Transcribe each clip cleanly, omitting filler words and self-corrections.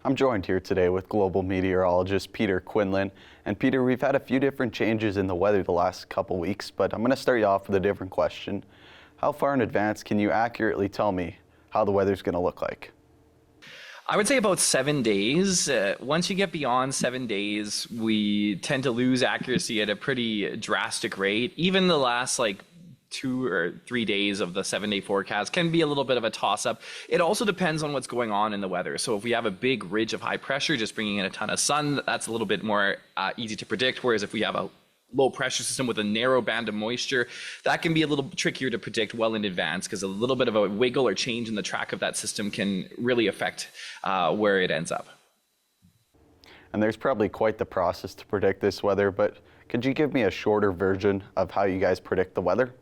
I'm joined here today with Global Meteorologist Peter Quinlan. And Peter, we've had a few different changes in the weather the last couple weeks, but I'm going to start you off with a different question. How far in advance can you accurately tell me how the weather's going to look like? I would say about 7 days. Once you get beyond 7 days, we tend to lose accuracy at a pretty drastic rate. Even the last 2 or 3 days of the 7-day forecast can be a little bit of a toss-up. It also depends on what's going on in the weather. So if we have a big ridge of high pressure just bringing in a ton of sun, that's a little bit more easy to predict. Whereas if we have a low pressure system with a narrow band of moisture, that can be a little trickier to predict well in advance, because a little bit of a wiggle or change in the track of that system can really affect where it ends up. And there's probably quite the process to predict this weather, but could you give me a shorter version of how you guys predict the weather?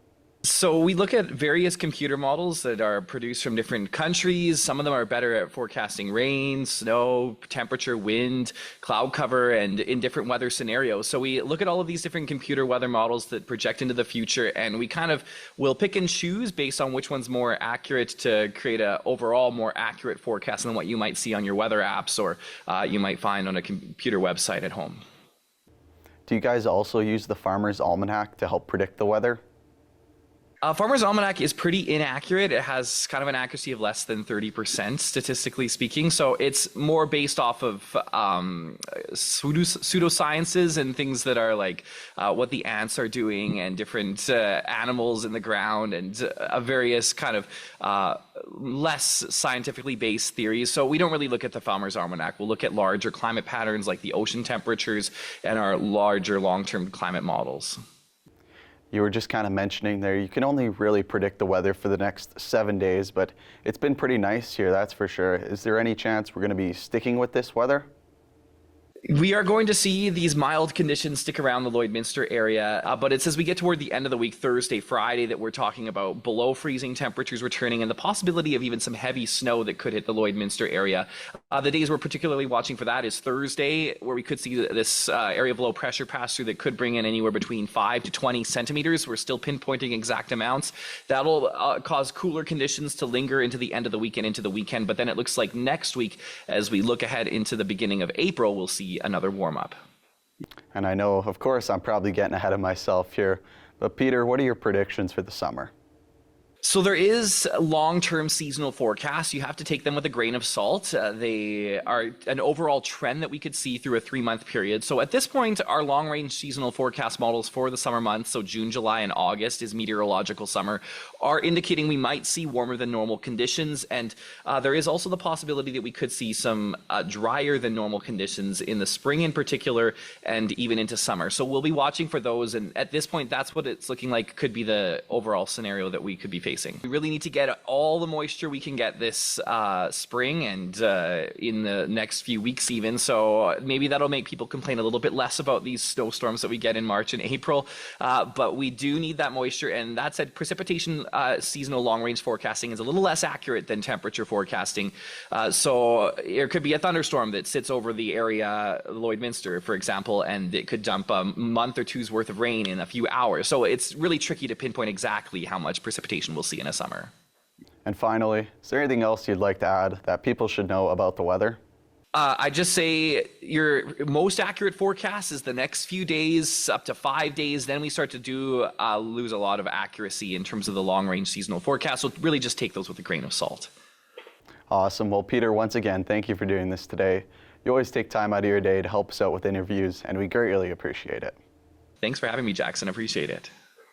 So we look at various computer models that are produced from different countries. Some of them are better at forecasting rain, snow, temperature, wind, cloud cover, and in different weather scenarios. So we look at all of these different computer weather models that project into the future, and we kind of will pick and choose based on which one's more accurate to create an overall more accurate forecast than what you might see on your weather apps or you might find on a computer website at home. Do you guys also use the Farmer's Almanac to help predict the weather? Farmer's Almanac is pretty inaccurate. It has kind of an accuracy of less than 30%, statistically speaking. So it's more based off of pseudosciences and things that are like what the ants are doing and different animals in the ground and various kind of less scientifically based theories. So we don't really look at the Farmer's Almanac. We'll look at larger climate patterns like the ocean temperatures and our larger long-term climate models. You were just kind of mentioning there, you can only really predict the weather for the next 7 days, but it's been pretty nice here, that's for sure. Is there any chance we're going to be sticking with this weather? We are going to see these mild conditions stick around the Lloydminster area, but it's as we get toward the end of the week, Thursday, Friday, that we're talking about below freezing temperatures returning and the possibility of even some heavy snow that could hit the Lloydminster area. The days we're particularly watching for that is Thursday, where we could see this area of low pressure pass through that could bring in anywhere between 5 to 20 centimeters. We're still pinpointing exact amounts. That'll cause cooler conditions to linger into the end of the week and into the weekend, but then it looks like next week, as we look ahead into the beginning of April, we'll see another warm-up. And I know, of course, I'm probably getting ahead of myself here, but Peter, what are your predictions for the summer? So there is long-term seasonal forecasts. You have to take them with a grain of salt. They are an overall trend that we could see through a 3-month period. So at this point, our long-range seasonal forecast models for the summer months, so June, July, and August is meteorological summer, are indicating we might see warmer than normal conditions. And there is also the possibility that we could see some drier than normal conditions in the spring in particular, and even into summer. So we'll be watching for those. And at this point, that's what it's looking like could be the overall scenario that we could be facing. We really need to get all the moisture we can get this spring and in the next few weeks even. So maybe that'll make people complain a little bit less about these snowstorms that we get in March and April. But we do need that moisture. And that said, precipitation seasonal long-range forecasting is a little less accurate than temperature forecasting. So there could be a thunderstorm that sits over the area, Lloydminster, for example, and it could dump a month or two's worth of rain in a few hours. So it's really tricky to pinpoint exactly how much precipitation we'll see in a summer. And finally, is there anything else you'd like to add that people should know about the weather? I just say your most accurate forecast is the next few days, up to 5 days. Then we start to lose a lot of accuracy in terms of the long-range seasonal forecast. So really just take those with a grain of salt. Awesome. Well, Peter, once again, thank you for doing this today. You always take time out of your day to help us out with interviews, and we greatly appreciate it. Thanks for having me, Jackson. Appreciate it.